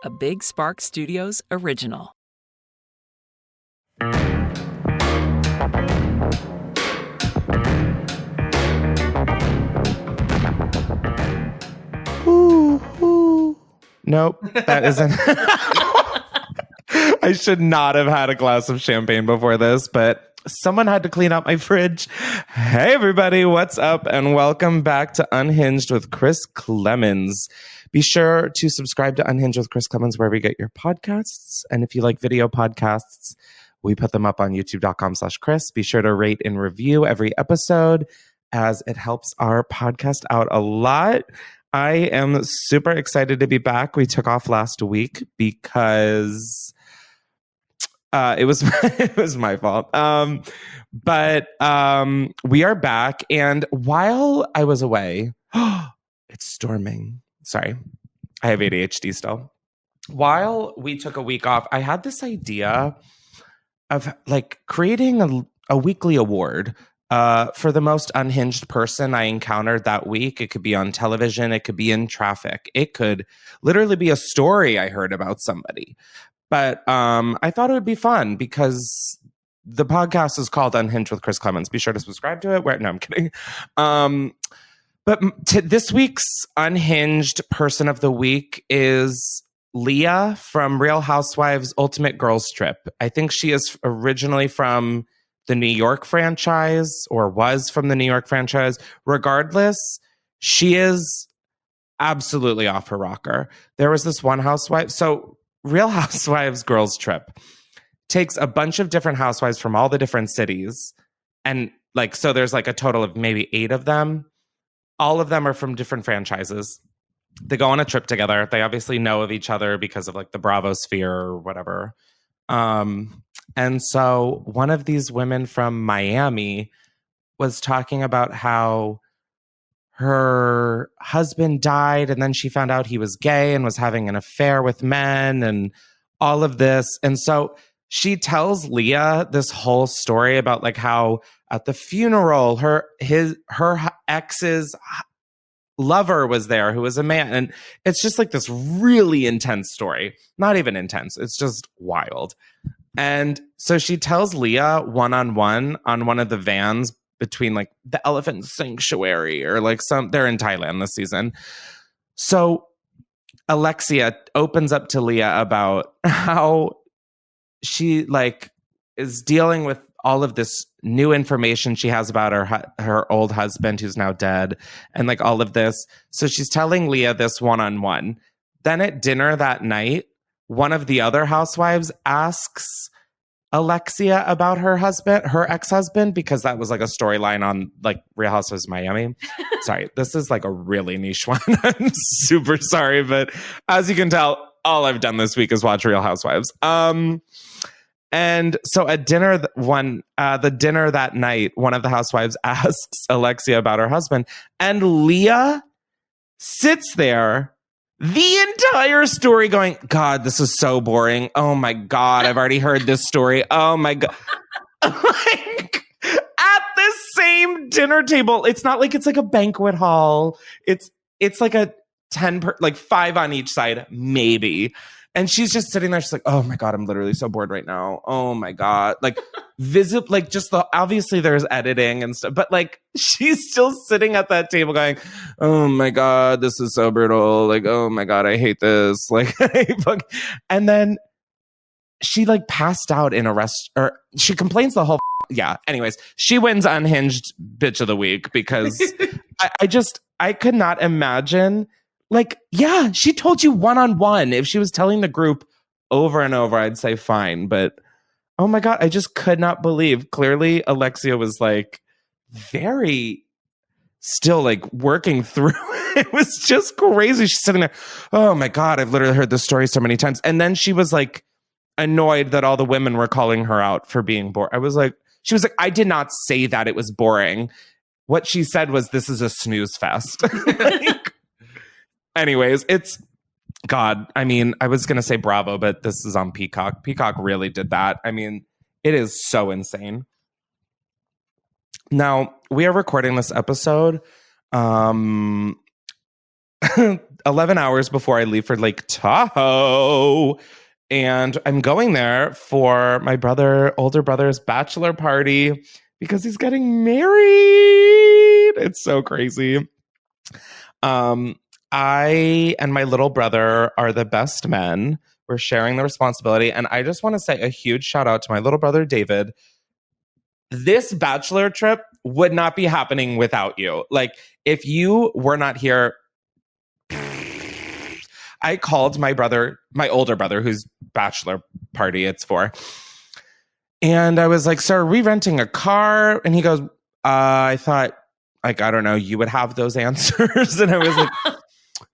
a Big Spark Studios original. Nope, that isn't. I should not have had a glass of champagne before this, but someone had to clean out my fridge. Hey, everybody, what's up? And welcome back to Unhinged with Chris Klemens. Be sure to subscribe to Unhinged with Chris Klemens wherever you get your podcasts. And if you like video podcasts, we put them up on youtube.com/Chris. Be sure to rate and review every episode as it helps our podcast out a lot. I am super excited to be back. We took off last week because it was my fault. But we are back. And while I was away, it's storming. Sorry, I have ADHD still. While we took a week off, I had this idea of like creating a weekly award for the most unhinged person I encountered that week. It could be on television. It could be in traffic. It could literally be a story I heard about somebody. But I thought it would be fun because the podcast is called Unhinged with Chris Klemens. Be sure to subscribe to it. No, I'm kidding. But this week's Unhinged Person of the Week is Leah from Real Housewives Ultimate Girls Trip. I think she is originally from the New York franchise, or was from the New York franchise. Regardless, she is absolutely off her rocker. There was this one housewife. So Real Housewives Girls Trip takes a bunch of different housewives from all the different cities. And like, so there's like a total of maybe 8 of them. All of them are from different franchises. They go on a trip together. They obviously know of each other because of like the Bravo sphere or whatever. And so one of these women from Miami was talking about how her husband died and then she found out he was gay and was having an affair with men and all of this. And so she tells Leah this whole story about like how at the funeral, her ex's lover was there who was a man. And it's just like this really intense story. Not even intense. It's just wild. And so she tells Leah one-on-one on one of the vans between like the elephant sanctuary or like they're in Thailand this season. So Alexia opens up to Leah about how she like is dealing with all of this new information she has about her old husband who's now dead and like all of this. So she's telling Leah this one-on-one. Then at dinner that night, one of the other housewives asks Alexia about her ex-husband, because that was like a storyline on like Real Housewives Miami. Sorry, this is like a really niche one. I'm super sorry, but as you can tell, all I've done this week is watch Real Housewives. And so at dinner, the dinner that night, one of the housewives asks Alexia about her husband, and Leah sits there the entire story going, God, this is so boring. Oh my God, I've already heard this story. Oh my God. Like, at the same dinner table. It's not like it's like a banquet hall. It's like a 5 on each side, maybe. And she's just sitting there. She's like, oh my God, I'm literally so bored right now. Oh my God. Like obviously there's editing and stuff, but like she's still sitting at that table going, oh my God, this is so brutal. Like, oh my God, I hate this. Like, and then she like passed out in a or she complains the whole. Yeah. Anyways, she wins Unhinged Bitch of the Week because I could not imagine. Like, yeah, she told you one-on-one. If she was telling the group over and over, I'd say fine. But, oh my God, I just could not believe. Clearly, Alexia was like very still like working through. It was just crazy. She's sitting there. Oh my God, I've literally heard this story so many times. And then she was like annoyed that all the women were calling her out for being bored. She was like, I did not say that it was boring. What she said was, this is a snooze fest. Anyways, it's God. I mean, I was going to say Bravo, but this is on Peacock. Peacock really did that. I mean, it is so insane. Now, we are recording this episode 11 hours before I leave for Lake Tahoe. And I'm going there for my older brother's bachelor party because he's getting married. It's so crazy. I and my little brother are the best men. We're sharing the responsibility. And I just want to say a huge shout out to my little brother, David. This bachelor trip would not be happening without you. Like, if you were not here, I called my older brother, whose bachelor party it's for. And I was like, "Sir, are we renting a car?" And he goes, I thought, like, I don't know, you would have those answers. And I was like,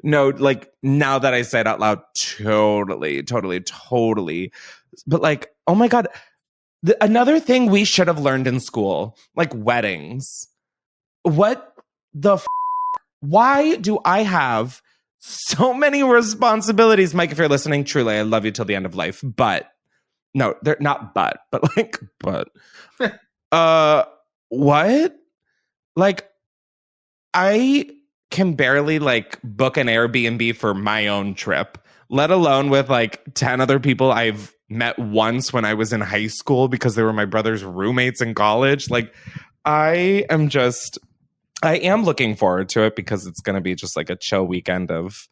no, like, now that I say it out loud, totally. But like, oh my God. Another thing we should have learned in school, like weddings. What the why do I have so many responsibilities? Mike, if you're listening, truly, I love you till the end of life. But no, they're not but what? Like, I can barely like book an Airbnb for my own trip, let alone with like 10 other people I've met once when I was in high school because they were my brother's roommates in college. Like, I am looking forward to it because it's going to be just like a chill weekend of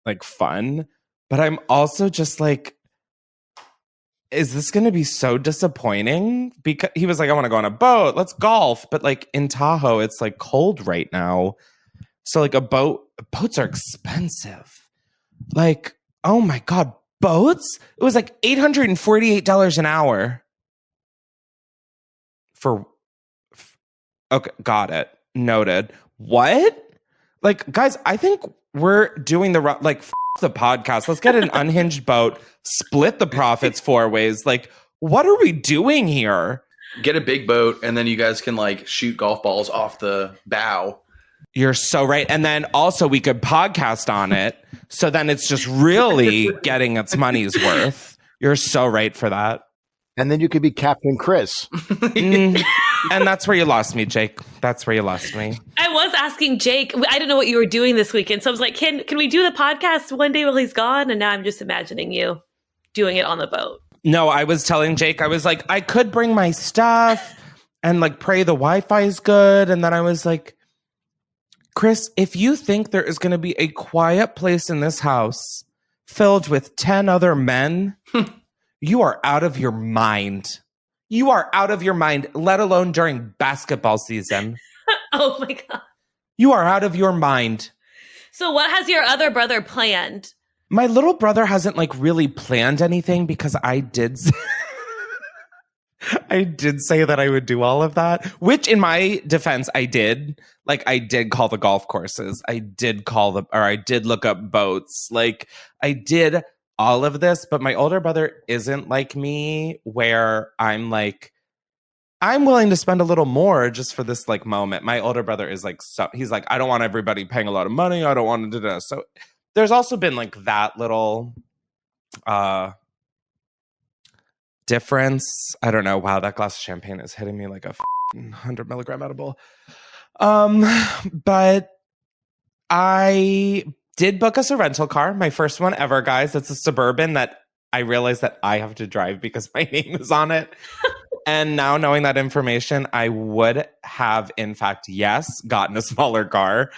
like fun. But I'm also just like, is this going to be so disappointing? Because he was like, I want to go on a boat. Let's golf. But like in Tahoe, it's like cold right now. So like boats are expensive. Like, oh my God, boats? It was like $848 an hour. Okay, got it. Noted. What? Like, guys, I think we're doing the podcast. Let's get an unhinged boat, split the profits 4 ways. Like, what are we doing here? Get a big boat, and then you guys can like shoot golf balls off the bow. You're so right. And then also we could podcast on it. So then it's just really getting its money's worth. You're so right for that. And then you could be Captain Chris. And that's where you lost me, Jake. That's where you lost me. I was asking Jake. I didn't know what you were doing this weekend. So I was like, can we do the podcast one day while he's gone? And now I'm just imagining you doing it on the boat. No, I was telling Jake, I was like, I could bring my stuff and like pray the Wi-Fi is good. And then I was like, Chris, if you think there is going to be a quiet place in this house filled with 10 other men, you are out of your mind. You are out of your mind, let alone during basketball season. Oh my God. You are out of your mind. So what has your other brother planned? My little brother hasn't like really planned anything because I did say that I would do all of that, which in my defense, I did. Like, I did call the golf courses. I did look up boats. Like, I did all of this, but my older brother isn't like me where I'm like, I'm willing to spend a little more just for this like moment. My older brother is like, so he's like, I don't want everybody paying a lot of money. I don't want to do this. So there's also been like that little difference. I don't know. Wow, that glass of champagne is hitting me like a 100 milligram edible. But I did book us a rental car, my first one ever, guys. It's a Suburban that I realized that I have to drive because my name is on it. And now knowing that information, I would have, in fact, yes, gotten a smaller car.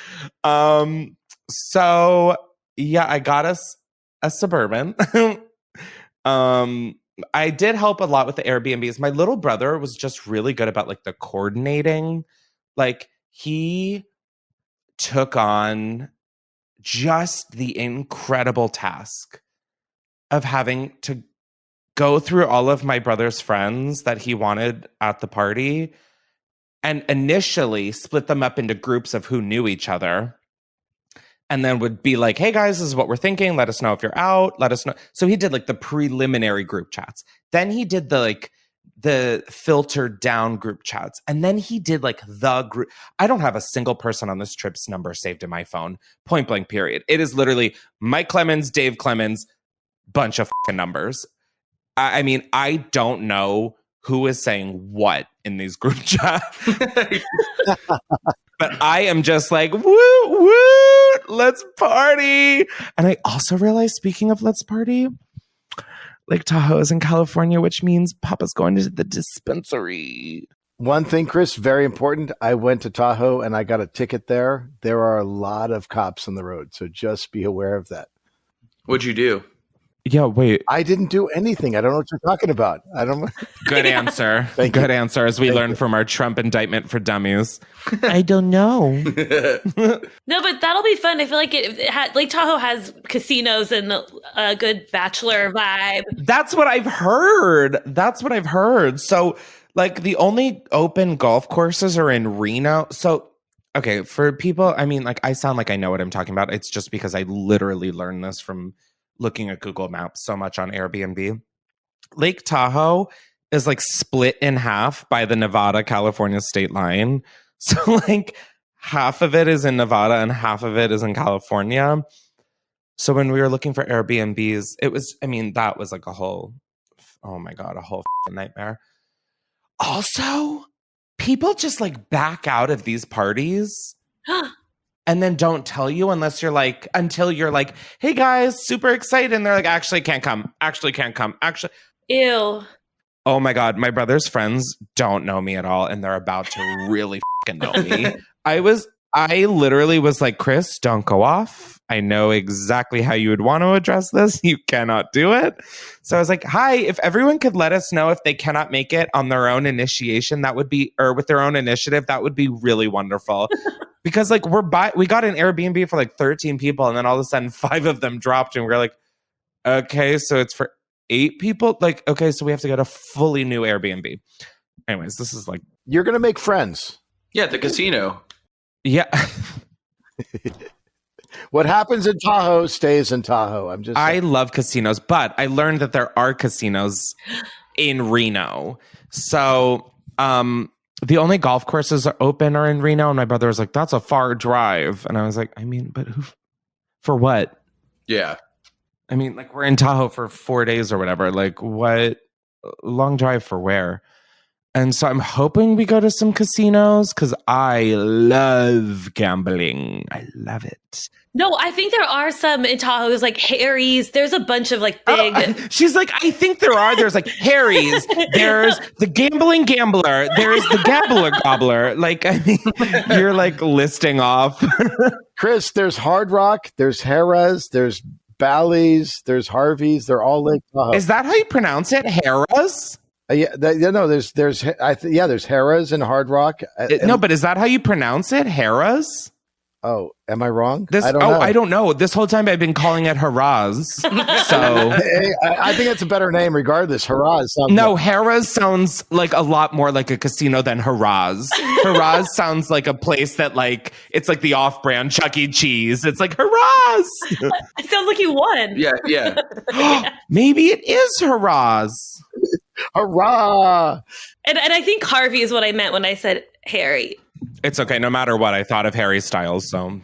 So yeah, I got us a Suburban. I did help a lot with the Airbnbs. My little brother was just really good about like the coordinating. Like, he took on just the incredible task of having to go through all of my brother's friends that he wanted at the party and initially split them up into groups of who knew each other. And then would be like, hey guys, this is what we're thinking. Let us know if you're out. Let us know. So he did like the preliminary group chats. Then he did the filtered down group chats. And then he did like the group. I don't have a single person on this trip's number saved in my phone. Point blank, period. It is literally Mike Klemens, Dave Klemens, bunch of fucking numbers. I mean, I don't know who is saying what in these group chats. But I am just like, woo, woo, let's party. And I also realized, speaking of let's party, Lake Tahoe is in California, which means Papa's going to the dispensary. One thing, Chris, very important. I went to Tahoe and I got a ticket there. There are a lot of cops on the road, so just be aware of that. What'd you do? Yeah, wait. I didn't do anything. I don't know what you're talking about. I don't. Good answer. Thank Good you. answer, as we learned from our Trump indictment for dummies. I don't know. No, but that'll be fun. I feel like Lake Tahoe has casinos and a good Bachelor vibe. That's what I've heard. So, like, the only open golf courses are in Reno. So, okay, for people, I mean, like, I sound like I know what I'm talking about. It's just because I literally learned this from looking at Google Maps so much on Airbnb. Lake Tahoe is like split in half by the Nevada-California state line. So like half of it is in Nevada and half of it is in California. So when we were looking for Airbnbs, that was like a whole nightmare. Also, people just like back out of these parties. And then don't tell you until you're like, hey guys, super excited. And they're like, actually can't come. Ew. Oh my God. My brother's friends don't know me at all. And they're about to really fucking know me. I literally was like, Chris, don't go off. I know exactly how you would want to address this. You cannot do it. So I was like, hi, if everyone could let us know if they cannot make it on their own initiation, or with their own initiative, that would be really wonderful. Because like we got an Airbnb for like 13 people and then all of a sudden 5 of them dropped and we're like, okay, so it's for 8 people? Like, okay, so we have to get a fully new Airbnb. Anyways, this is like... You're going to make friends. Yeah, at the casino. Yeah. What happens in Tahoe stays in Tahoe. I love casinos, but I learned that there are casinos in Reno. So, the only golf courses are open are in Reno. And my brother was like, that's a far drive. And I was like, I mean, but for what? Yeah. I mean, like we're in Tahoe for 4 days or whatever. Like what? Long drive for where? And so I'm hoping we go to some casinos because I love gambling. I love it. No, I think there are some in Tahoe. There's like Harry's. There's a bunch of like big. She's like, I think there are. There's like Harry's. There's the gambling gambler. There's the gambler gobbler. Like, I mean, you're like listing off. Chris, there's Hard Rock. There's Harrah's. There's Bally's. There's Harvey's. They're all Lake Tahoe. Is that how you pronounce it? Harrah's? There's Harrah's and Hard Rock. No, but is that how you pronounce it? Harrah's? Oh, am I wrong? I don't know. This whole time I've been calling it Harrah's. So I think it's a better name regardless. Harrah's. Harrah's sounds like a lot more like a casino than Harrah's. Harrah's sounds like a place that like it's like the off-brand Chuck E. Cheese. It's like Harrah's. It sounds like you won. Yeah. Maybe it is Harrah's. Hurrah! And I think Harvey is what I meant when I said Harry. It's okay. No matter what, I thought of Harry Styles. So,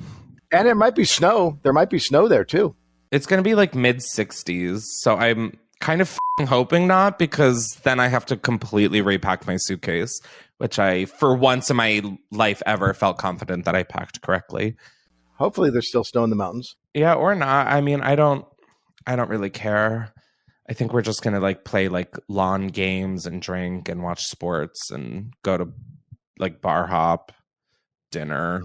and it might be snow. There might be snow there too. It's going to be like mid 60s. So I'm kind of hoping not, because then I have to completely repack my suitcase, which I, for once in my life ever, felt confident that I packed correctly. Hopefully there's still snow in the mountains. Yeah, or not. I mean, I don't really care. I think we're just going to like play like lawn games and drink and watch sports and go to like bar hop, dinner.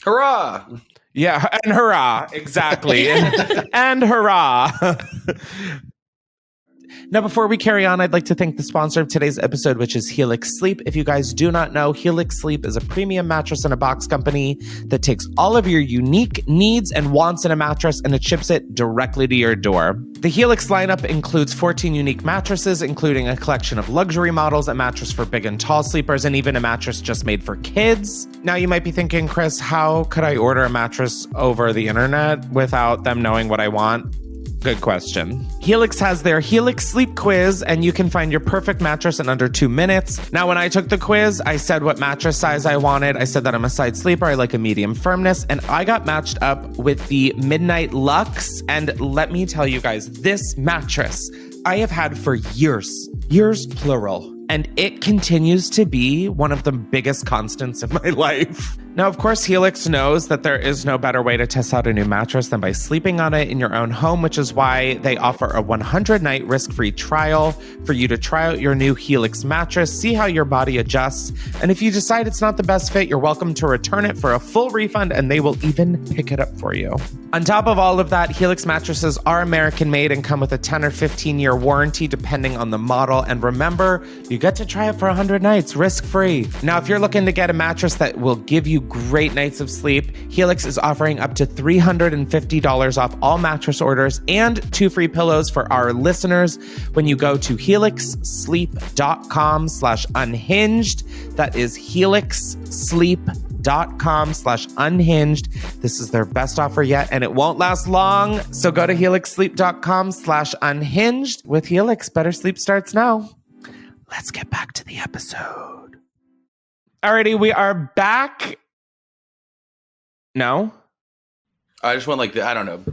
Hurrah! Yeah, and hurrah. Exactly. and hurrah. Now, before we carry on, I'd like to thank the sponsor of today's episode, which is Helix Sleep. If you guys do not know, Helix Sleep is a premium mattress in a box company that takes all of your unique needs and wants in a mattress and it ships it directly to your door. The Helix lineup includes 14 unique mattresses, including a collection of luxury models, a mattress for big and tall sleepers, and even a mattress just made for kids. Now, you might be thinking, Chris, how could I order a mattress over the internet without them knowing what I want? Good question. Helix has their Helix Sleep Quiz, and you can find your perfect mattress in under 2 minutes. Now, when I took the quiz, I said what mattress size I wanted. I said that I'm a side sleeper. I like a medium firmness, and I got matched up with the Midnight Luxe. And let me tell you guys, this mattress I have had for years plural, and it continues to be one of the biggest constants in my life. Now, of course, Helix knows that there is no better way to test out a new mattress than by sleeping on it in your own home, which is why they offer a 100-night risk-free trial for you to try out your new Helix mattress, see how your body adjusts, and if you decide it's not the best fit, you're welcome to return it for a full refund, and they will even pick it up for you. On top of all of that, Helix mattresses are American-made and come with a 10 or 15-year warranty depending on the model, and remember, you get to try it for 100 nights, risk-free. Now, if you're looking to get a mattress that will give you great nights of sleep, Helix is offering up to $350 off all mattress orders and 2 free pillows for our listeners when you go to helixsleep.com/unhinged. That is helixsleep.com/unhinged. This is their best offer yet, and it won't last long. So go to helixsleep.com/unhinged. With Helix, better sleep starts now. Let's get back to the episode. Alrighty, we are back. No? I just went like that. I don't know.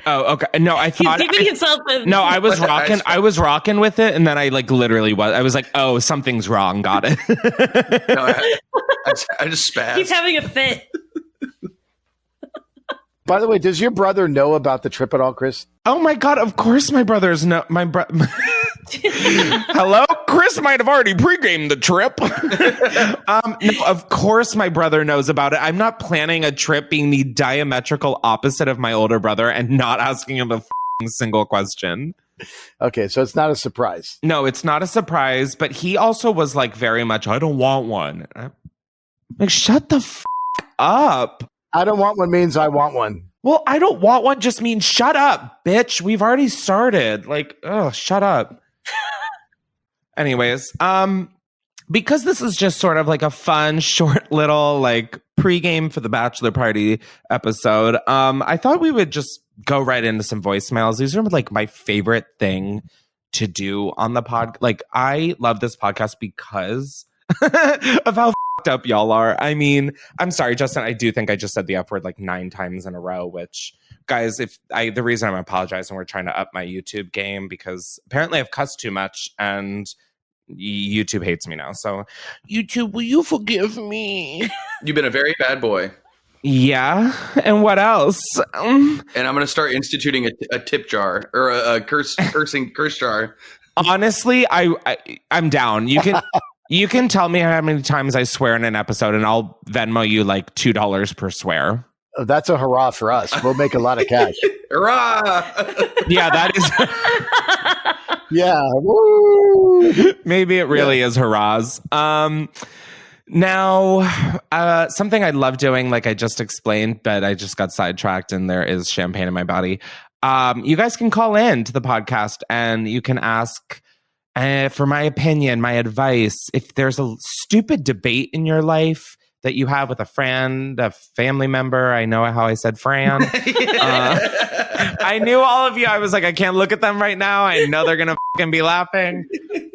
Oh, okay. No, I thought He's giving himself a... No, I was rocking. I was rocking with it, and then I literally was. I was like, "Oh, something's wrong." Got it. No, I just spazzed. He's having a fit. By the way, does your brother know about the trip at all, Chris? Oh my God! Of course, my brothers know. Hello, Chris might have already pre-gamed the trip. No, of course, my brother knows about it. I'm not planning a trip being the diametrical opposite of my older brother and not asking him a single question. Okay, so it's not a surprise. No, it's not a surprise. But he also was like very much, I don't want one. I'm like, shut the up. I don't want one means I want one. Well, I don't want one just means shut up, bitch. We've already started. Like, oh, shut up. Anyways, because this is just sort of like a fun, short little like pregame for the bachelor party episode, I thought we would just go right into some voicemails. These are like my favorite thing to do on the pod. Like, I love this podcast because of how up y'all are. I mean, I'm sorry, Justin. I do think I just said the F word like 9 times in a row, which, guys, the reason I'm apologizing, we're trying to up my YouTube game because apparently I've cussed too much and YouTube hates me now. So, YouTube, will you forgive me? You've been a very bad boy. Yeah. And what else? And I'm going to start instituting a tip jar or a curse jar. Honestly, I'm down. You can tell me how many times I swear in an episode, and I'll Venmo you like $2 per swear. Oh, that's a hurrah for us. We'll make a lot of cash. Hurrah! Yeah, that is. Yeah. Woo! Maybe it really is hurrahs. Now, something I love doing, like I just explained, but I just got sidetracked and there is champagne in my body. You guys can call in to the podcast and you can ask for my opinion, my advice. If there's a stupid debate in your life that you have with a friend, a family member, I know how I said Fran. I knew all of you. I was like, I can't look at them right now. I know they're going to fucking be laughing.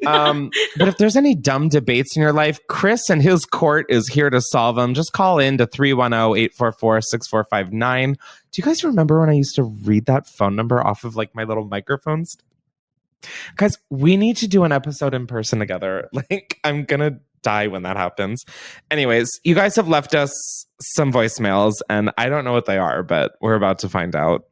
But if there's any dumb debates in your life, Chris and his court is here to solve them. Just call in to 310-844-6459. Do you guys remember when I used to read that phone number off of like my little microphones? Guys, we need to do an episode in person together. Like, I'm going to die when that happens. Anyways, you guys have left us some voicemails, and I don't know what they are, but we're about to find out.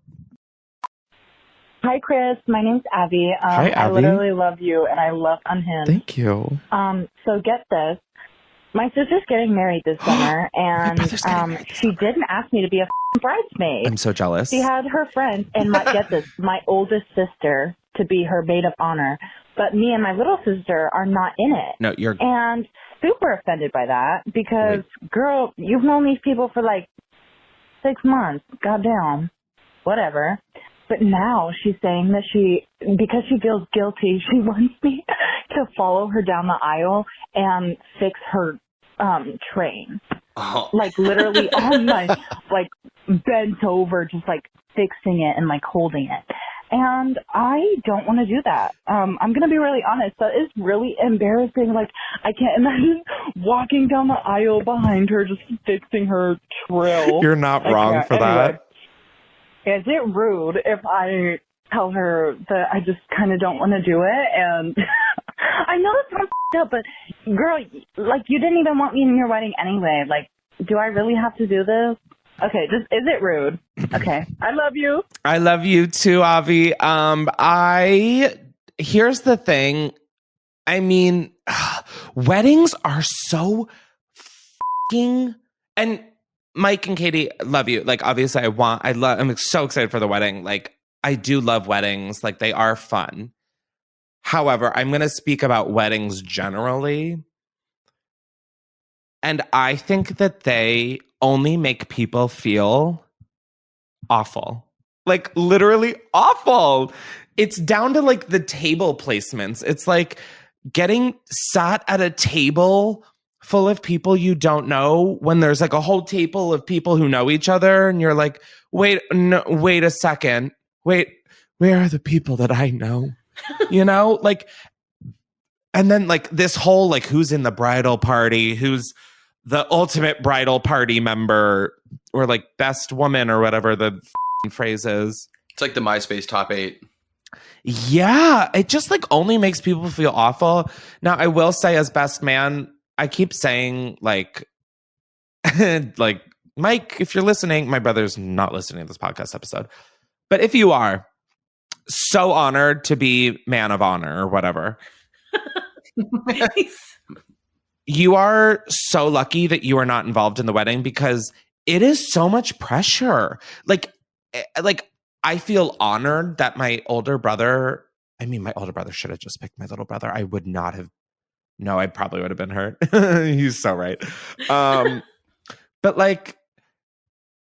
Hi, Chris. My name's Abby. Hi, Abby. I literally love you, and I love Unhinged. Thank you. So get this. My sister's getting married this summer, and she didn't ask me to be a bridesmaid. I'm so jealous. She had her friends, and get this, my oldest sister to be her maid of honor. But me and my little sister are not in it. No, you're... And super offended by that because, girl, you've known these people for like 6 months. Goddamn. Whatever. But now she's saying that because she feels guilty, she wants me to follow her down the aisle and fix her train. Oh. Like literally on my, like bent over, just like fixing it and like holding it. And I don't want to do that. I'm going to be really honest. That is really embarrassing. Like, I can't imagine walking down the aisle behind her, just fixing her trill. You're not wrong for that. Is it rude if I tell her that I just kind of don't want to do it? And I know it's not up, but girl, like, you didn't even want me in your wedding anyway. Like, Do I really have to do this? Okay, just is it rude? Okay, I love you. I love you too, Avi. Here's the thing. I mean, weddings are so fucking, and Mike and Katie, love you. Like, obviously I'm so excited for the wedding. Like, I do love weddings. Like, they are fun. However, I'm going to speak about weddings generally. And I think that they only make people feel awful. Like, literally awful. It's down to like the table placements. It's like getting sat at a table full of people you don't know when there's like a whole table of people who know each other. And you're like, wait a second. Wait, where are the people that I know? You know, like, and then like this whole, like, who's in the bridal party, who's the ultimate bridal party member, or like best woman, or whatever the phrase is. It's like the MySpace top 8. Yeah, it just like only makes people feel awful. Now, I will say, as best man, I keep saying like, like, Mike, if you're listening, my brother's not listening to this podcast episode, but if you are, so honored to be man of honor or whatever. You are so lucky that you are not involved in the wedding, because it is so much pressure. Like I feel honored that my older brother should have just picked my little brother. I would not have. No, I probably would have been hurt. He's so right. But like,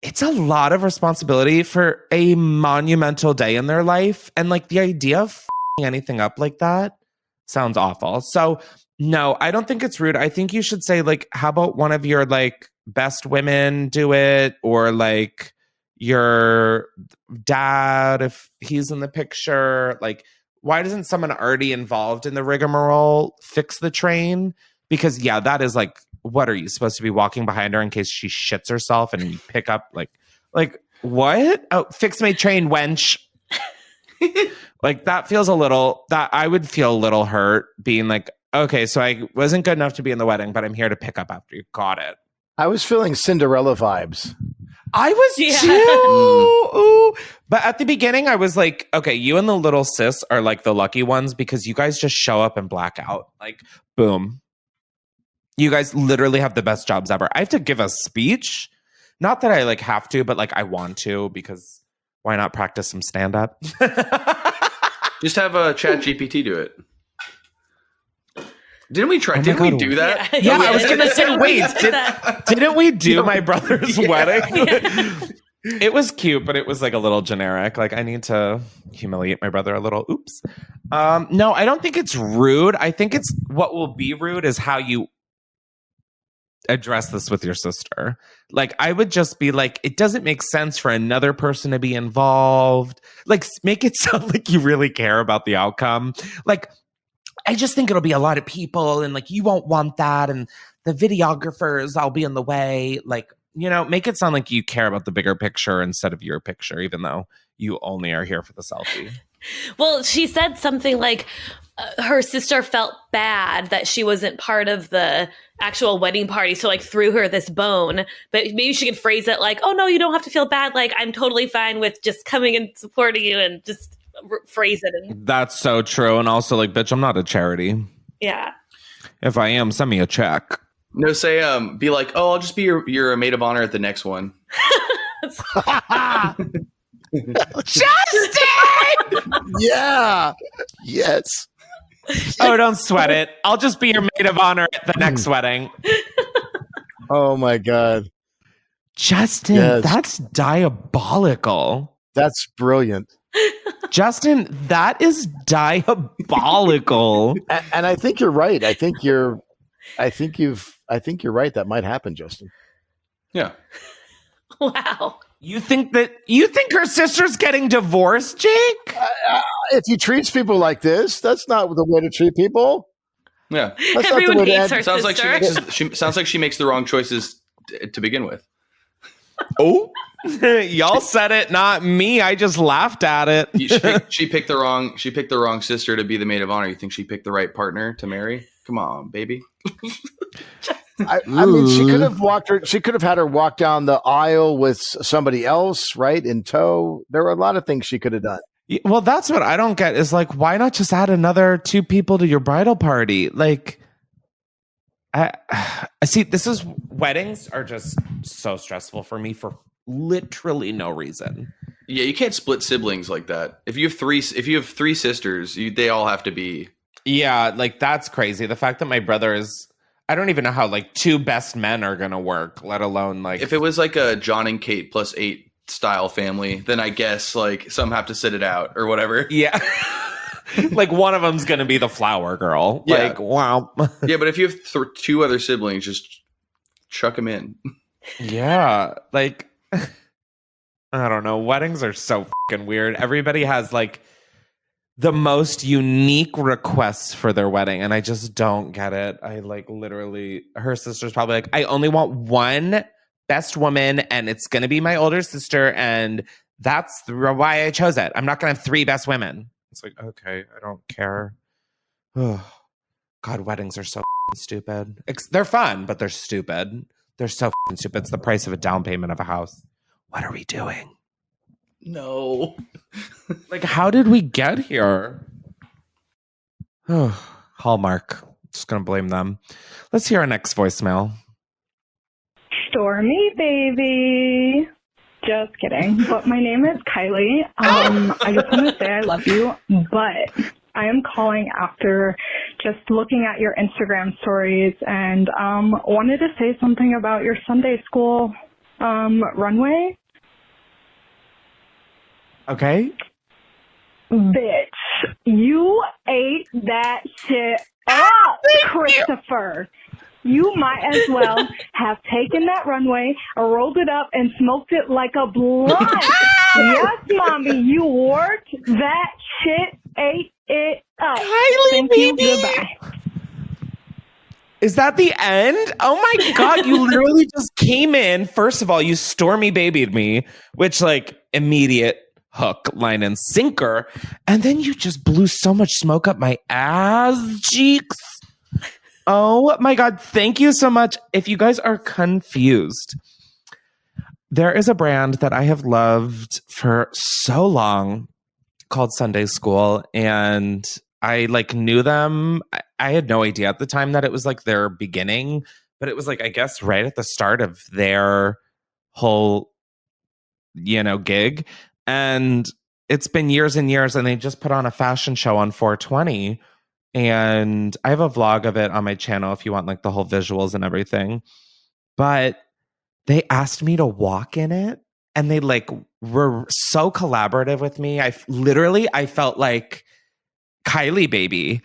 it's a lot of responsibility for a monumental day in their life. And like, the idea of anything up like that sounds awful. So no, I don't think it's rude. I think you should say, like, how about one of your like best women do it, or like your dad, if he's in the picture. Like, why doesn't someone already involved in the rigmarole fix the train? Because yeah, that is like, what are you supposed to be walking behind her in case she shits herself and you pick up like what? Oh, fix my train, wench. Like, that feels a little, that I would feel a little hurt being like, okay, so I wasn't good enough to be in the wedding, but I'm here to pick up after you. Got it. I was feeling Cinderella vibes. I was too. Ooh. But at the beginning, I was like, okay, you and the little sis are like the lucky ones, because you guys just show up and black out. Like, boom. You guys literally have the best jobs ever. I have to give a speech. Not that I like have to, but like I want to, because why not practice some stand-up? Just have a Chat GPT do it. Didn't we try? Didn't we do that? Yeah, I was going to say, wait, didn't we do my brother's wedding? Yeah. It was cute, but it was like a little generic. Like, I need to humiliate my brother a little. Oops. No, I don't think it's rude. I think it's, what will be rude is how you address this with your sister. Like, I would just be like, it doesn't make sense for another person to be involved. Like, make it sound like you really care about the outcome. Like, I just think it'll be a lot of people, and like, you won't want that, and the videographers, I'll be in the way. Like, you know, make it sound like you care about the bigger picture instead of your picture, even though you only are here for the selfie. Well, she said something like her sister felt bad that she wasn't part of the actual wedding party, so like threw her this bone. But maybe she could phrase it like, oh no, you don't have to feel bad. Like, I'm totally fine with just coming and supporting you, and just phrase it. And that's so true. And also, like, bitch, I'm not a charity. yeah. If I am, send me a check. No, say, be like, oh, I'll just be your maid of honor at the next one. Justin! Yeah. Yes. Oh, don't sweat it. I'll just be your maid of honor at the next wedding. Oh my God. Justin, Yes. that's diabolical. That's brilliant. Justin, that is diabolical. And I think you're right. I think you're right. That might happen, Justin. Yeah. Wow. You think her sister's getting divorced, Jake? If you treat people like this, that's not the way to treat people. Yeah. That's Everyone not the way hates to her Sounds sister. like sounds like she makes the wrong choices to begin with. Oh, y'all said it, not me. I just laughed at it. She picked the wrong sister to be the maid of honor. You think she picked the right partner to marry? Come on, baby. I mean, she could have She could have had her walk down the aisle with somebody else, right, in tow. There were a lot of things she could have done. Well, that's what I don't get is like, why not just add another 2 people to your bridal party? Like, I see. Weddings are just so stressful for me for literally no reason. Yeah, you can't split siblings like that. If you have three sisters, they all have to be. Yeah, like that's crazy. The fact that my brother is, I don't even know how like 2 best men are gonna work, let alone like. If it was like a John and Kate plus 8 style family, then I guess like some have to sit it out or whatever. Yeah. Like one of them's gonna be the flower girl. Yeah. Like, wow. Yeah, but if you have 2 other siblings, just chuck them in. Yeah, like I don't know. Weddings are so fucking weird. Everybody has like the most unique requests for their wedding, and I just don't get it. I like literally, her sister's probably like, I only want one best woman, and it's gonna be my older sister, and that's why I chose it. I'm not gonna have 3 best women. It's like, okay, I don't care. Oh, God, weddings are so f***ing stupid. They're fun, but they're stupid. They're so f***ing stupid. It's the price of a down payment of a house. What are we doing? No. Like, how did we get here? Oh, Hallmark. Just gonna blame them. Let's hear our next voicemail. Stormy, baby. Just kidding. But my name is Kylie. I just want to say I love you, but I am calling after just looking at your Instagram stories and wanted to say something about your Sundae School runway. Okay. Bitch, you ate that shit up, Christopher. You might as well have taken that runway, rolled it up, and smoked it like a blunt. Yes, mommy, you worked that shit, ate it up. Kylie, Thank baby. you, goodbye. Is that the end? Oh my God, you literally just came in. First of all, you Stormy babied me, which like immediate hook, line, and sinker. And then you just blew so much smoke up my ass cheeks. Oh my God, thank you so much. If you guys are confused, there is a brand that I have loved for so long called Sundae School. And I like knew them. I had no idea at the time that it was like their beginning, but it was like, I guess, right at the start of their whole, gig. And it's been years and years, and they just put on a fashion show on 420. And I have a vlog of it on my channel if you want like the whole visuals and everything. But they asked me to walk in it, and they like were so collaborative with me. I felt like Kylie baby,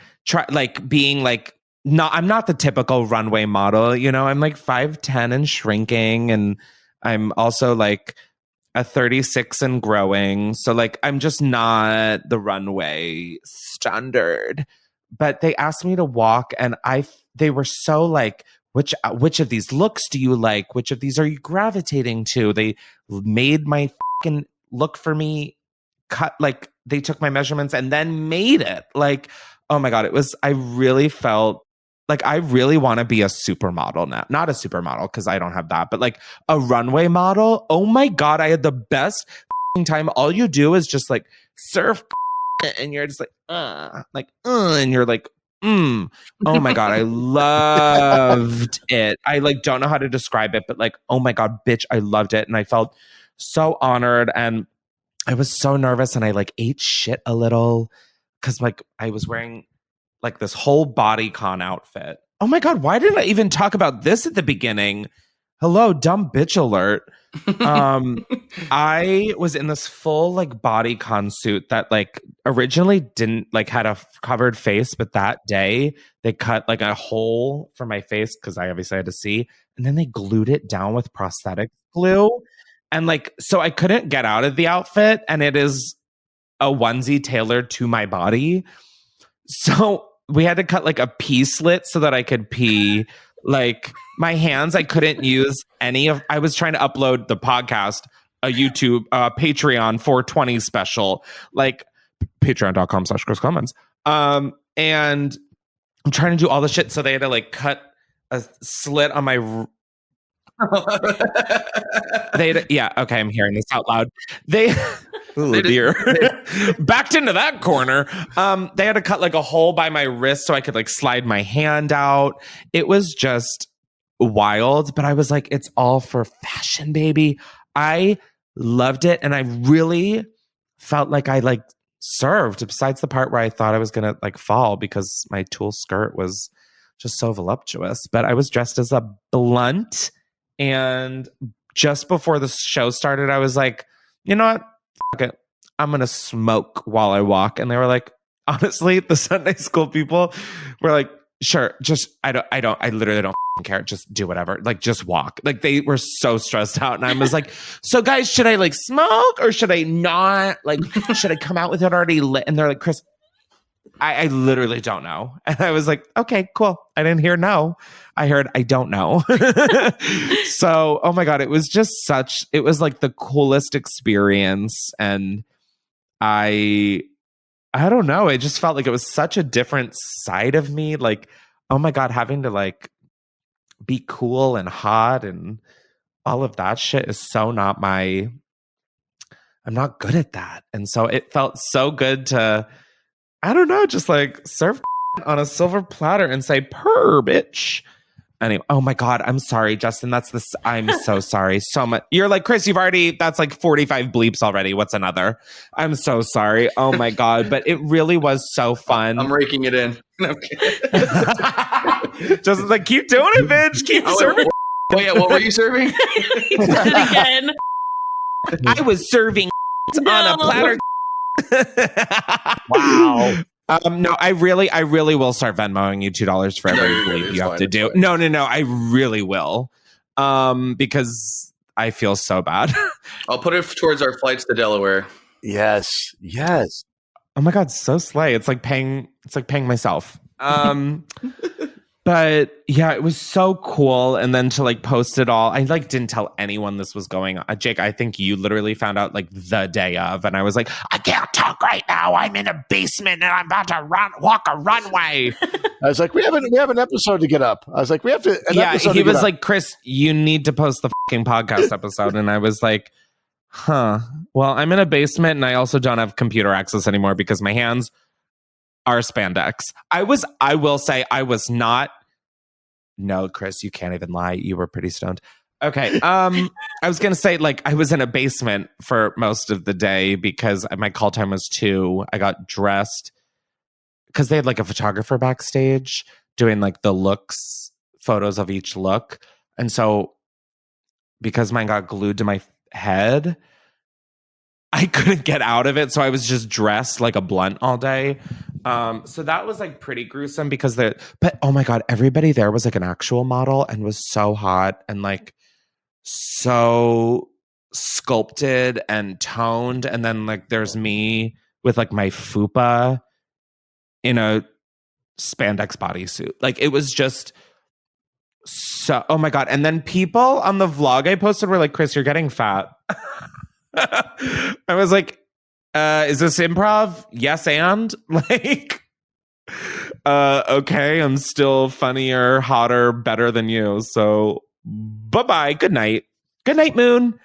being like, I'm not the typical runway model, I'm like 5'10" and shrinking, and I'm also like a 36 and growing. So like I'm just not the runway standard. But they asked me to walk, and they were so like, which of these looks do you like? Which of these are you gravitating to? They made my fucking look for me, cut, like they took my measurements and then made it. Like, oh my God, I really felt like I really want to be a supermodel now. Not a supermodel because I don't have that, but like a runway model. Oh my God, I had the best time. All you do is just like surf and you're just like, and you're like, oh my God, I loved it. I like don't know how to describe it, but like, oh my God, bitch, I loved it. And I felt so honored, and I was so nervous, and I like ate shit a little because like I was wearing like this whole bodycon outfit. Oh my God, why didn't I even talk about this at the beginning? Hello, dumb bitch alert. I was in this full like bodycon suit that like originally didn't like had a covered face, but that day they cut like a hole for my face because I obviously had to see, and then they glued it down with prosthetic glue, and like so I couldn't get out of the outfit, and it is a onesie tailored to my body, so we had to cut like a pee slit so that I could pee. Like my hands, I couldn't use any of. I was trying to upload the podcast, a YouTube, Patreon 420 special, like patreon.com/Chris Klemens. And I'm trying to do all the shit. So they had to like cut a slit on my. Okay, I'm hearing this out loud. Oh dear, backed into that corner. They had to cut like a hole by my wrist so I could like slide my hand out. It was just wild, but I was like, it's all for fashion, baby. I loved it, and I really felt like I like served. Besides the part where I thought I was gonna like fall because my tulle skirt was just so voluptuous, but I was dressed as a blunt. And just before the show started, I was like, you know what? Fuck it. I'm going to smoke while I walk. And they were like, honestly, the Sundae School people were like, sure, just, I literally don't care. Just do whatever. Like, just walk. Like, they were so stressed out. And I was like, so guys, should I like smoke or should I not? Like, should I come out with it already lit? And they're like, Chris, I literally don't know. And I was like, okay, cool. I didn't hear no. I heard I don't know. So, oh my God, it was like the coolest experience. And I don't know. It just felt like it was such a different side of me. Like, oh my God, having to like be cool and hot and all of that shit is so not I'm not good at that. And so it felt so good to, I don't know, just like serve on a silver platter and say, purr, bitch. Anyway, oh my God, I'm sorry, Justin. I'm so sorry. So much. You're like, Chris, that's like 45 bleeps already. What's another? I'm so sorry. Oh my God. But it really was so fun. I'm raking it in. Okay. Justin's like, keep doing it, bitch. Keep serving. Oh yeah, what were you serving? He said it again. I was serving on a platter. Wow. No, I really will start Venmoing you $2 for every bleep you have to do. No, I really will. Because I feel so bad. I'll put it towards our flights to Delaware. Yes. Oh my God, so slay. It's like paying myself. But yeah, it was so cool. And then to like post it all, I like didn't tell anyone this was going on. Jake, I think you literally found out like the day of, and I was like, I can't talk right now. I'm in a basement and I'm about to walk a runway. I was like, we have an episode to get up. I was like, we have to. He was like, Chris, you need to post the fucking podcast episode. And I was like, huh. Well, I'm in a basement and I also don't have computer access anymore because my hands are spandex. I will say I was not. No, Chris, you can't even lie. You were pretty stoned. Okay. I was going to say, like, I was in a basement for most of the day because my call time was 2. I got dressed because they had like a photographer backstage doing like the looks, photos of each look. And so because mine got glued to my head, I couldn't get out of it. So I was just dressed like a blunt all day. So that was like pretty gruesome because but oh my God, everybody there was like an actual model and was so hot and like so sculpted and toned. And then like there's me with like my fupa in a spandex bodysuit. Like it was just so, oh my God. And then people on the vlog I posted were like, Chris, you're getting fat. I was like, is this improv? Yes, and like, okay, I'm still funnier, hotter, better than you. So, bye-bye. Good night, Moon.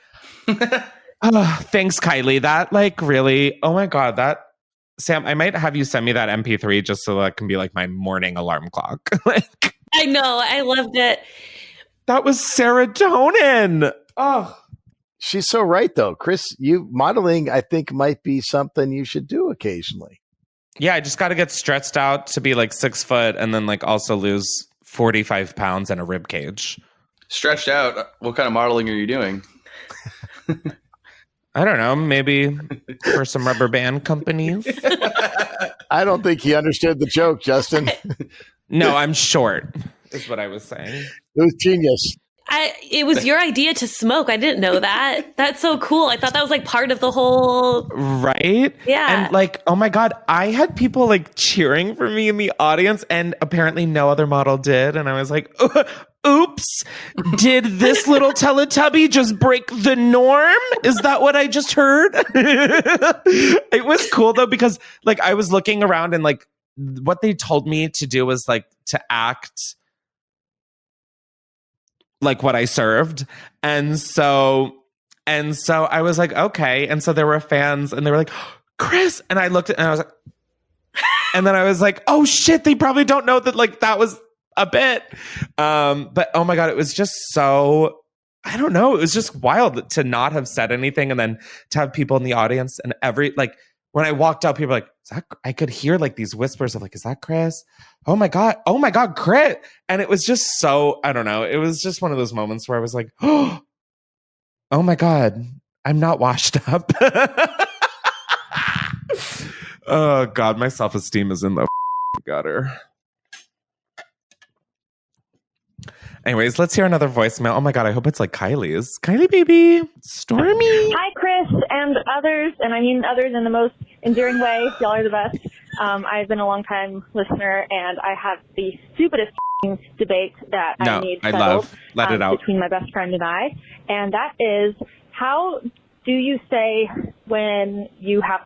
Thanks, Kylie. That like really. Oh my God, Sam. I might have you send me that MP3 just so that can be like my morning alarm clock. Like, I know. I loved it. That was serotonin. Oh. She's so right, though. Chris, you modeling, I think, might be something you should do occasionally. Yeah, I just got to get stretched out to be like 6 foot and then like also lose 45 pounds and a rib cage. Stretched out? What kind of modeling are you doing? I don't know. Maybe for some rubber band companies. I don't think he understood the joke, Justin. No, I'm short, is what I was saying. It was genius. It was your idea to smoke. I didn't know that. That's so cool. I thought that was like part of the whole. Right? Yeah. And like, oh my God, I had people like cheering for me in the audience and apparently no other model did. And I was like, oops, did this little Teletubby just break the norm? Is that what I just heard? It was cool though, because like I was looking around and like what they told me to do was like to act like what I served. And so I was like, okay. And so there were fans and they were like, Chris. And I looked at and I was like, and then I was like, oh shit, they probably don't know that like that was a bit. But oh my God, it was just so, I don't know. It was just wild to not have said anything and then to have people in the audience and like when I walked out, people were like, I could hear like these whispers of like, is that Chris? Oh my God, Chris. And it was just so, I don't know. It was just one of those moments where I was like, oh my God, I'm not washed up. Oh God, my self-esteem is in the gutter. Anyways, let's hear another voicemail. Oh my God, I hope it's like Kylie's. Kylie, baby. Stormy. Hi, Chris and others, and I mean others in the most endearing way. Y'all are the best. I've been a long-time listener, and I have the stupidest debate that I need settled Let it out. between my best friend and I, and that is, how do you say when you have...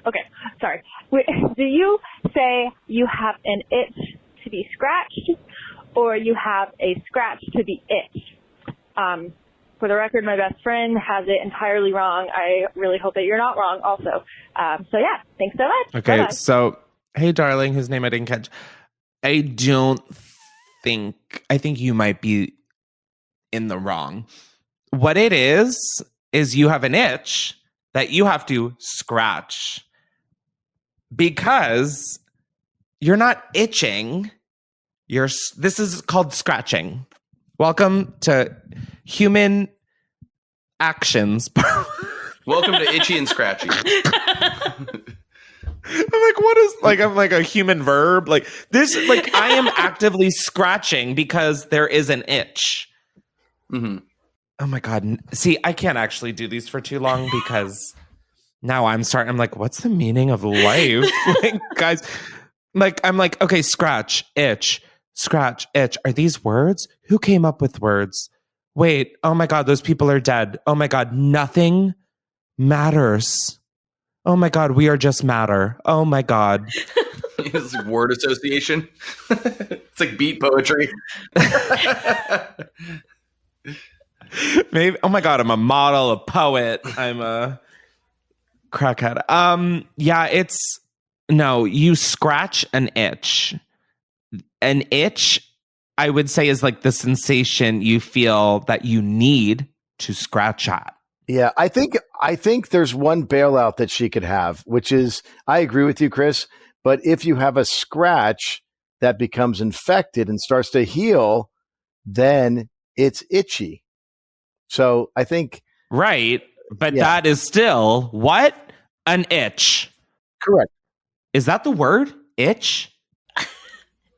Okay, sorry. Do you say you have an itch to be scratched, or you have a scratch to be itched? For the record, my best friend has it entirely wrong. I really hope that you're not wrong also. So yeah, thanks so much. Okay, Bye-bye. so, hey, darling, whose name I didn't catch. I think you might be in the wrong. What it is you have an itch that you have to scratch because you're not itching. This is called scratching. Welcome to human actions. Welcome to Itchy and Scratchy. I'm like, what is I'm like a human verb? Like this, like I am actively scratching because there is an itch. Mm-hmm. Oh my God. See, I can't actually do these for too long because now I'm like, what's the meaning of life? Like, guys, like, I'm like, okay, scratch, itch. Scratch, itch. Are these words? Who came up with words? Wait, oh my God, those people are dead. Oh my God, nothing matters. Oh my God, we are just matter. Oh my God. It's like word association. It's like beat poetry. Maybe. Oh my God, I'm a model, a poet. I'm a crackhead. Yeah, no, you scratch an itch. An itch, I would say, is like the sensation you feel that you need to scratch at. Yeah, I think there's one bailout that she could have, which is, I agree with you, Chris, but if you have a scratch that becomes infected and starts to heal, then it's itchy. So I think... Right, but that is still, what? An itch. Correct. Is that the word? Itch?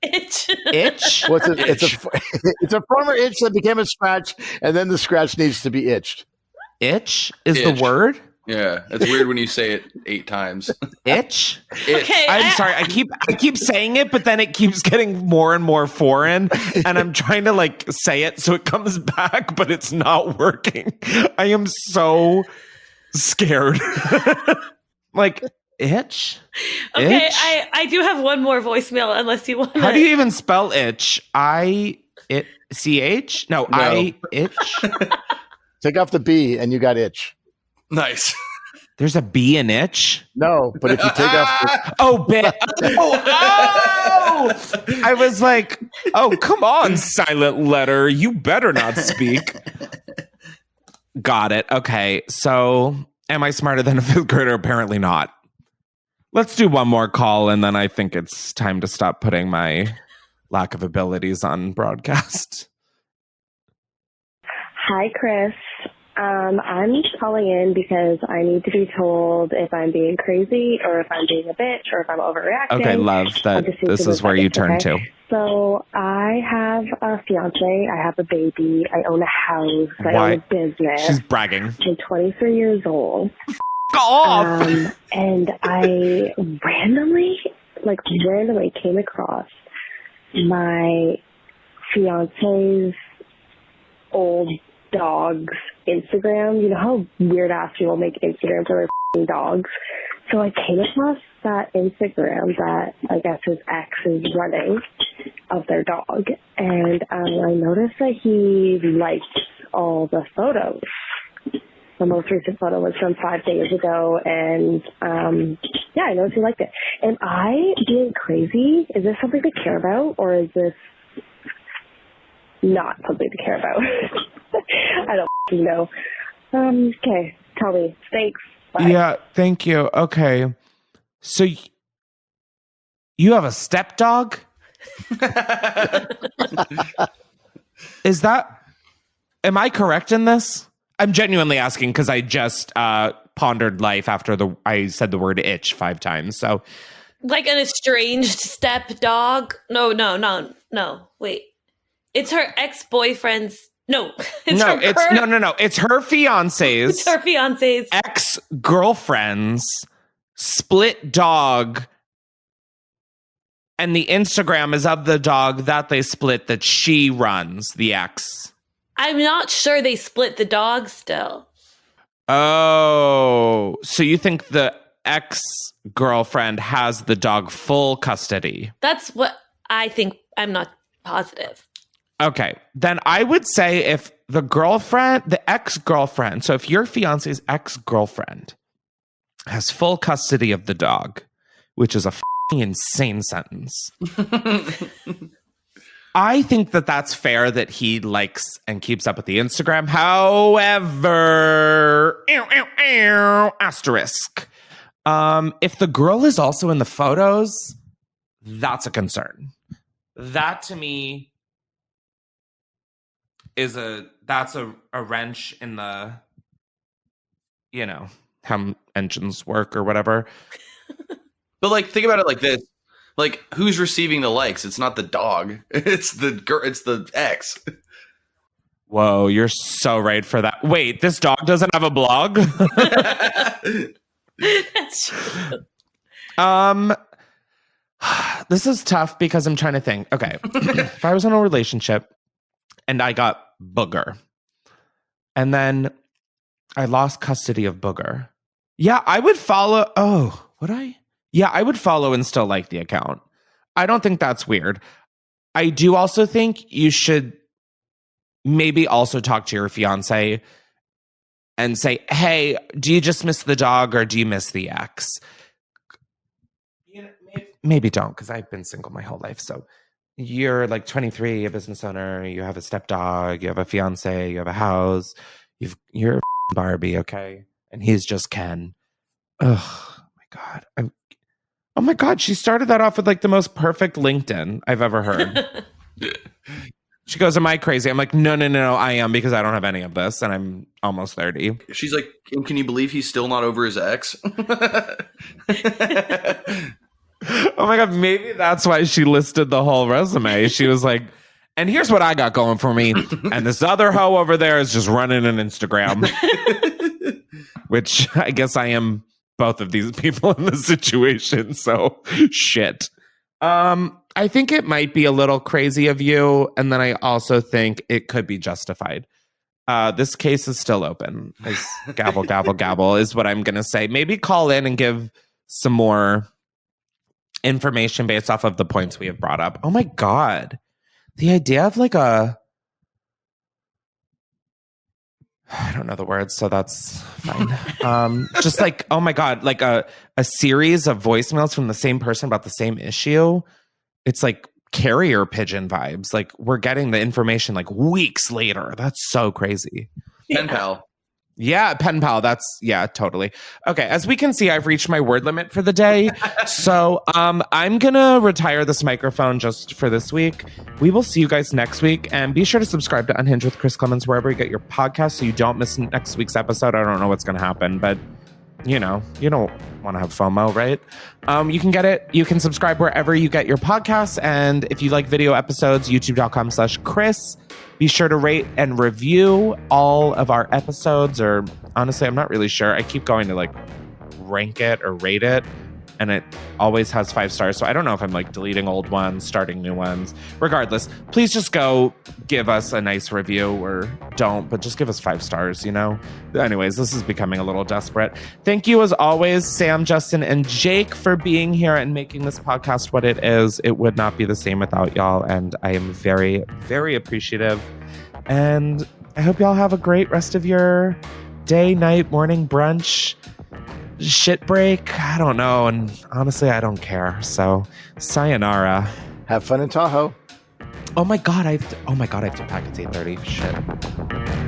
Itch? Well, it's a former itch that became a scratch, and then the scratch needs to be itched. Itch is Itch. the word? Yeah, it's weird when you say it 8 times. Itch? Okay, I'm sorry. I keep saying it, but then it keeps getting more and more foreign, and I'm trying to like say it so it comes back, but it's not working. I am so scared. Like, itch? Okay, Itch? I do have one more voicemail unless you want. How do you even spell itch? I-C-H? No, I-itch? Take off the B and you got itch. Nice. There's a B in itch? No, but if you take off... I was like, oh, come on, silent letter. You better not speak. Got it. Okay, so am I smarter than a 5th grader? Apparently not. Let's do one more call, and then I think it's time to stop putting my lack of abilities on broadcast. Hi, Chris. I'm calling in because I need to be told if I'm being crazy or if I'm being a bitch or if I'm overreacting. Okay, love that. This is where you turn to. So I have a fiance. I have a baby. I own a house. I own a business. She's bragging. I'm 23 years old. Off. And I randomly came across my fiance's old dog's Instagram. You know how weird ass people make Instagram for their dogs? So I came across that Instagram that I guess his ex is running. of their dog. And I noticed that he liked all the photos. The most recent photo was from 5 days ago, and I noticed he liked it. Am I being crazy? Is this something to care about, or is this not something to care about? I don't know. Okay, tell me. Thanks. Bye. Yeah, thank you. Okay. So you have a stepdog? Am I correct in this? I'm genuinely asking because I just pondered life after I said the word itch 5 times. So, like an estranged step dog? No. Wait, it's her ex-boyfriend's. No, it's her fiance's. It's her fiance's ex-girlfriend's split dog, and the Instagram is of the dog that they split that she runs. The ex. I'm not sure they split the dog still. Oh, so you think the ex-girlfriend has the dog full custody? That's what I think. I'm not positive. Okay, then I would say if the ex-girlfriend, so if your fiance's ex-girlfriend has full custody of the dog, which is a f***ing insane sentence, I think that that's fair that he likes and keeps up with the Instagram. However, asterisk. If the girl is also in the photos, that's a concern. That to me is that's a wrench in the, how engines work or whatever. But like, think about it like this. Like, who's receiving the likes? It's not the dog. It's the girl. It's the ex. Whoa, you're so right for that. Wait, this dog doesn't have a blog? That's true. This is tough because I'm trying to think. Okay, if I was in a relationship and I got Booger, and then I lost custody of Booger, yeah, I would follow. Oh, would I? Yeah, I would follow and still like the account. I don't think that's weird. I do also think you should maybe also talk to your fiance and say, hey, do you just miss the dog or do you miss the ex? Maybe don't, because I've been single my whole life. So you're like 23, a business owner, you have a stepdog, you have a fiance, you have a house, you're a Barbie, okay? And he's just Ken. Ugh, my God. Oh my God, she started that off with like the most perfect LinkedIn I've ever heard. She goes, am I crazy? I'm like, no, I am, because I don't have any of this and I'm almost 30. She's like, can you believe he's still not over his ex? Oh my God, maybe that's why she listed the whole resume. She was like, and here's what I got going for me. And this other hoe over there is just running an Instagram. Which I guess I am both of these people in this situation. So shit. I think it might be a little crazy of you. And then I also think it could be justified. This case is still open. Is gavel, gavel, gavel is what I'm going to say. Maybe call in and give some more information based off of the points we have brought up. Oh my God. The idea of like I don't know the words, so that's fine. Just like, oh my God, like a series of voicemails from the same person about the same issue. It's like carrier pigeon vibes. Like we're getting the information like weeks later. That's so crazy. Pen pal. Yeah, pen pal. That's, yeah, totally. Okay, as we can see, I've reached my word limit for the day. So I'm going to retire this microphone just for this week. We will see you guys next week. And be sure to subscribe to Unhinged with Chris Klemens wherever you get your podcast so you don't miss next week's episode. I don't know what's going to happen, but you don't want to have FOMO, right? You can get it. You can subscribe wherever you get your podcasts. And if you like video episodes, youtube.com/Chris. Be sure to rate and review all of our episodes, or honestly, I'm not really sure. I keep going to like rank it or rate it. and it always has 5 stars. So I don't know if I'm like deleting old ones, starting new ones. Regardless, please just go give us a nice review, or don't, but just give us 5 stars, you know? Anyways, this is becoming a little desperate. Thank you as always, Sam, Justin, and Jake for being here and making this podcast what it is. It would not be the same without y'all, and I am very, very appreciative. And I hope y'all have a great rest of your day, night, morning, brunch, shit break. I don't know. And honestly, I don't care. So sayonara. Have fun in Tahoe. Oh my God, I have to pack. It's 8:30. Shit.